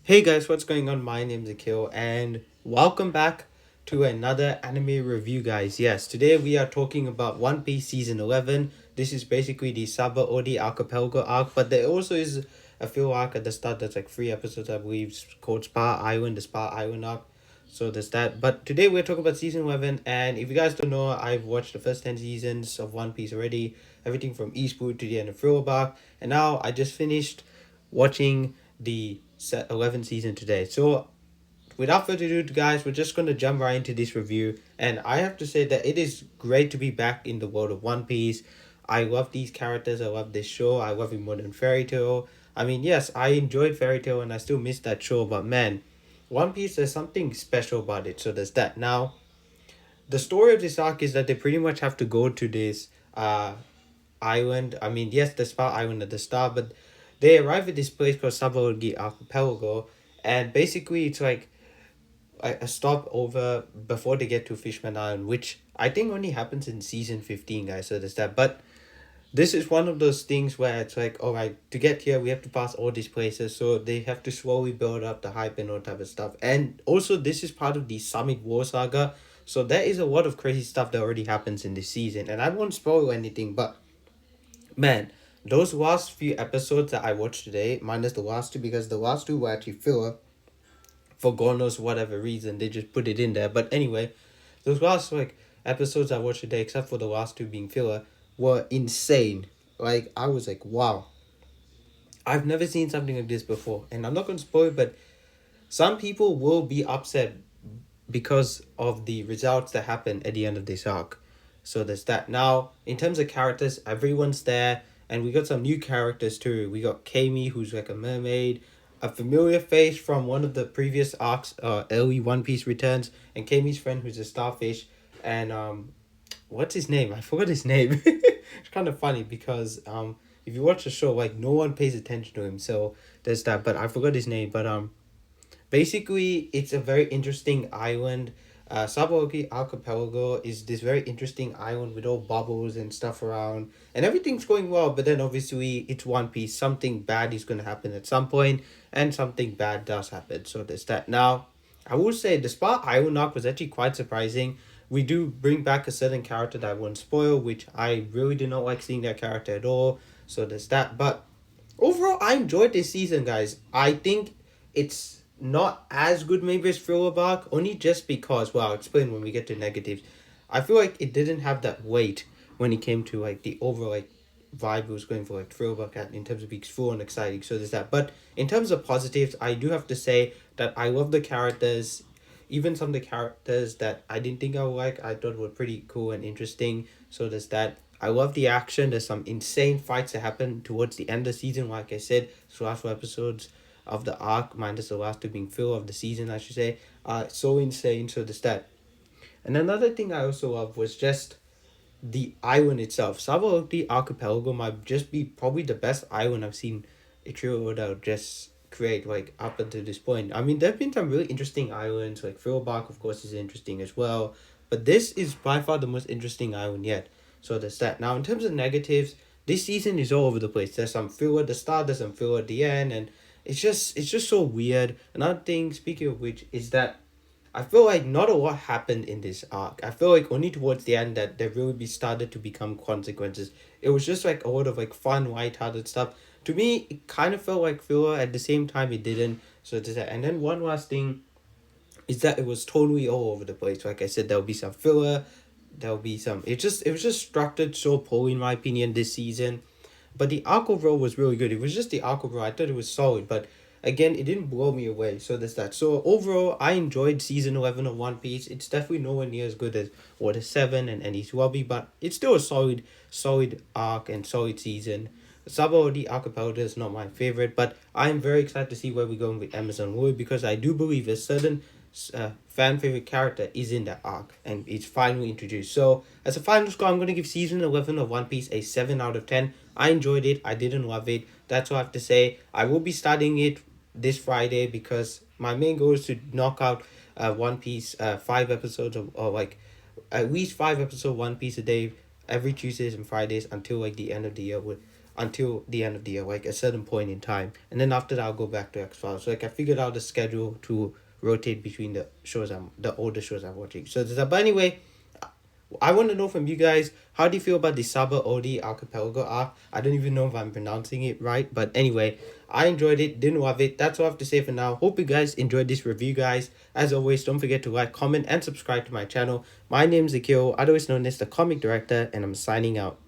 Hey guys, what's going on? My name's Akil and welcome back to another anime review, guys. Yes, today we are talking about One Piece Season 11. This is basically the Sabaody Archipelago arc, but there also is a filler arc at the start that's like three episodes, I believe, called Spa Island, the Spa Island arc. So there's that. But today we're talking about Season 11, and if you guys don't know, I've watched the first 10 seasons of One Piece already, everything from Eastwood to the end of Thriller Bark, and now I just finished watching the 11th season today. So, without further ado, guys, we're just going to jump right into this review. And I have to say that it is great to be back in the world of One Piece. I love these characters. I love this show. I love it more than Fairy Tail. I mean, yes, I enjoyed Fairy Tail and I still miss that show, but man, One Piece, there's something special about it. So, there's that. Now, the story of this arc is that they pretty much have to go to this island. I mean, yes, the Spa Island at the start, but they arrive at this place called Sabaody Archipelago, and basically it's like a stop over before they get to Fishman Island, which I think only happens in season 15, guys. So there's that. But this is one of those things where it's like, all right, to get here, we have to pass all these places. So they have to slowly build up the hype and all type of stuff. And also, this is part of the Summit War saga. So there is a lot of crazy stuff that already happens in this season. And I won't spoil anything, but man, those last few episodes that I watched today, minus the last two, because the last two were actually filler, for God knows whatever reason, they just put it in there. But anyway, those last like episodes I watched today, except for the last two being filler, were insane. Like I was like, wow, I've never seen something like this before. And I'm not gonna spoil it, but some people will be upset because of the results that happen at the end of this arc. So there's that. Now, in terms of characters, everyone's there, and we got some new characters too. We got Kami, who's like a mermaid, a familiar face from one of the previous arcs, early One Piece returns, and Kami's friend, who's a starfish, and what's his name? I forgot his name. It's kind of funny because if you watch the show, like no one pays attention to him. So there's that. But I forgot his name. But basically, it's a very interesting island. Sabaody Archipelago is this very interesting island with all bubbles and stuff around, and everything's going well. But then obviously, it's One Piece. Something bad is going to happen at some point, and something bad does happen. So there's that. Now, I will say the Spa Island arc was actually quite surprising. We do bring back a certain character that I won't spoil, which I really did not like seeing that character at all. So there's that. But overall, I enjoyed this season, guys. I think it's not as good maybe as Thriller Bark, only just because, well, I'll explain when we get to negatives. I feel like it didn't have that weight when it came to like the overall like vibe it was going for like Thriller Bark in terms of being full and exciting. So there's that. But in terms of positives, I do have to say that I love the characters. Even some of the characters that I didn't think I would like, I thought were pretty cool and interesting. So there's that. I love the action. There's some insane fights that happen towards the end of the season. Like I said, the last four episodes of the arc, minus the last two being filler of the season, I should say, are so insane. So there's that. And another thing I also love was just the island itself. Sabaody Archipelago might just be probably the best island I've seen Ichiro Oda just create like up until this point. I mean, there have been some really interesting islands, like Thrillbark, of course, is interesting as well. But this is by far the most interesting island yet. So there's that. Now, in terms of negatives, this season is all over the place. There's some filler at the start, there's some filler at the end, and it's just so weird. Another thing, speaking of which, is that I feel like not a lot happened in this arc. I feel like only towards the end that there really be started to become consequences. It was just like a lot of like fun, light-hearted stuff. To me, it kind of felt like filler. At the same time, it didn't. So it's that. And then one last thing is that it was totally all over the place. Like I said, there'll be some filler. There'll be some. It was just structured so poorly in my opinion this season. But the arc overall was really good. It was just the arc overall. I thought it was solid, but again, it didn't blow me away. So there's that. So overall, I enjoyed season 11 of One Piece. It's definitely nowhere near as good as Water 7 and Enies Lobby, but it's still a solid arc and solid season. Sabaody Archipelago is not my favorite, but I'm very excited to see where we're going with Amazon Wood because I do believe a certain fan favorite character is in that arc and it's finally introduced. So as a final score, I'm going to give season 11 of One Piece a 7 out of 10. I enjoyed it. I didn't love it. That's all I have to say. I will be starting it this Friday because my main goal is to knock out One Piece 5 episodes of, or like at least 5 episodes of One Piece a day every Tuesdays and Fridays until like the end of the year with until the end of the year, like a certain point in time, and then after that I'll go back to X-Files. So like I figured out the schedule to rotate between the older shows I'm watching. So but anyway, I want to know from you guys, how do you feel about the Sabaody Archipelago arc? I don't even know if I'm pronouncing it right, but anyway, I enjoyed it, didn't love it. That's all I have to say for now. Hope you guys enjoyed this review, guys. As always, don't forget to like, comment, and subscribe to my channel. My name's Akil, otherwise known as the Comic Director, and I'm signing out.